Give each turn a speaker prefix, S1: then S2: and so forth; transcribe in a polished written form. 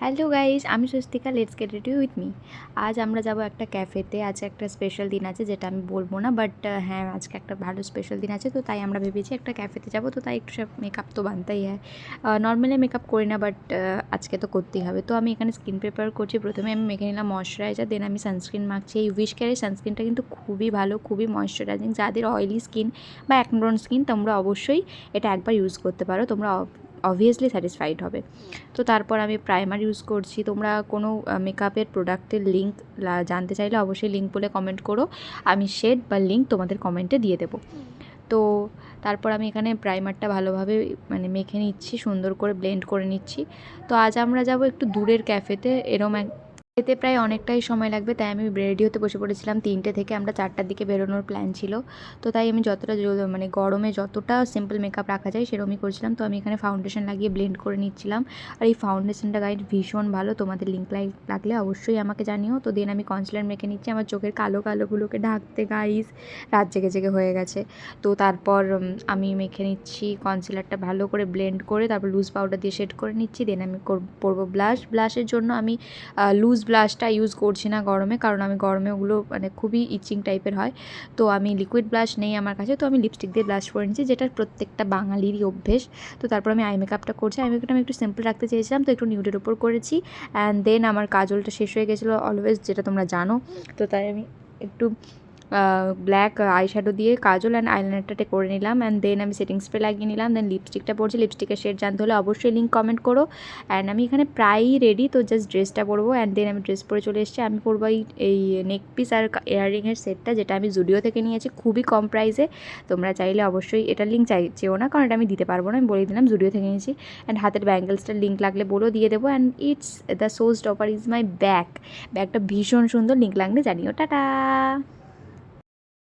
S1: Hello guys, আমি Swastika. Let's get ready with me. আজ আমরা যাব একটা ক্যাফেতে। আজ একটা স্পেশাল দিন আছে, যেটা আমি বলবো না, বাট হ্যাঁ, আজকে একটা ভালো স্পেশাল দিন আছে, তো তাই আমরা ভেবেছি একটা ক্যাফেতে যাব, তো তাই একটু সব মেকআপ তো বানতেই হয়। নর্মালি মেকআপ করি না, বাট আজকে তো করতেই হবে। তো আমি এখানে স্কিন প্রিপেয়ার করছি। প্রথমে আমি মেখে নিলাম ময়শ্চারাইজার, দেন আমি সানস্ক্রিন মাখছি। এই উইশ কেয়ারের সানস্ক্রিনটা কিন্তু খুবই ভালো, খুবই ময়শ্চারাইজিং। যাদের অয়েলি স্কিন বা অ্যাকনোন স্কিন, তোমরা অবশ্যই এটা একবার ইউজ করতে পারো, তোমরা অবভিয়াসলি স্যাটিসফাইড হবে। তো তারপর আমি প্রাইমার ইউজ করছি। তোমরা কোনো মেকআপের প্রোডাক্টের লিঙ্ক জানতে চাইলে অবশ্যই লিঙ্ক বলে কমেন্ট করো, আমি শেড বা লিঙ্ক তোমাদের কমেন্টে দিয়ে দেবো। তো তারপর আমি এখানে প্রাইমারটা ভালোভাবে মেখে নিচ্ছি, সুন্দর করে ব্লেন্ড করে নিচ্ছি। তো আজ আমরা যাব একটু দূরের ক্যাফেতে। এরম এতে প্রায় অনেকটাই সময় লাগবে, তাই আমি রেডি হতে বসে পড়েছিলাম 3টে থেকে। আমরা 4টার দিকে বেরোনোর প্ল্যান ছিল। তো তাই আমি যতটা গরমে যতটা সিম্পল মেকআপ রাখা যায় সেরকমই করছিলাম। তো আমি এখানে ফাউন্ডেশন লাগিয়ে ব্লেন্ড করে নিচ্ছিলাম। আর এই ফাউন্ডেশনটা গাইড ভীষণ ভালো, তোমাদের লিঙ্ক লাগলে অবশ্যই আমাকে জানিও। তো দেন আমি কনসিলার মেখে নিচ্ছি আমার চোখের কালো কালোগুলোকে ঢাকতে। গাইস, রাত জেগে জেগে হয়ে গেছে। তো তারপর আমি মেখে নিচ্ছি কনসিলারটা ভালো করে ব্লেন্ড করে, তারপর লুজ পাউডার দিয়ে শেড করে নিচ্ছি। দেন আমি পরবো ব্লাশের জন্য আমি লুজ ব্লাশটা ইউজ করছি না গরমে, কারণ আমি গরমে ওগুলো খুবই ইচিং টাইপের হয়। তো আমি লিকুইড ব্লাশ নেই আমার কাছে, তো আমি লিপস্টিক দিয়ে ব্লাশ করে নিচ্ছি, যেটা প্রত্যেকটা বাঙালিরই অভ্যেস। তো তারপর আমি আই মেকআপটা করছি। আই মেকআপটা আমি একটু সিম্পল রাখতে চেয়েছিলাম, তো একটু নিউডের ওপর করেছি। অ্যান্ড দেন আমার কাজলটা শেষ হয়ে গেছিলো অলওয়েজ, যেটা তোমরা জানো। তো তাই আমি একটু ব্ল্যাক আইশ্যাডো দিয়ে কাজল অ্যান্ড আইলাইনারটা করে নিলাম। অ্যান্ড দেন আমি সেটিং স্প্রে লাগিয়ে নিলাম। দেন লিপস্টিকটা পরছি। লিপস্টিকের শেড জানতে হলে অবশ্যই লিঙ্ক কমেন্ট করো। অ্যান্ড আমি এখানে প্রায়ই রেডি, তো জাস্ট ড্রেসটা পরবো। অ্যান্ড দেন আমি ড্রেস পরে চলে এসেছি। আমি পরবো এই নেক পিস আর ইয়াররিংয়ের সেটটা, যেটা আমি জুডিও থেকে নিয়েছি খুবই কম প্রাইসে। তোমরা চাইলে অবশ্যই এটার লিঙ্ক চেয়েও না, কারণ এটা আমি দিতে পারবো না, আমি বলে দিলাম জুডিও থেকে নিয়েছি। অ্যান্ড হাতের ব্যাঙ্গেলসটার লিঙ্ক লাগলে বলেও দিয়ে দেবো। And it's the show stopper is my ব্যাগটা ভীষণ সুন্দর, লিঙ্ক লাগলে জানিও। টাটা।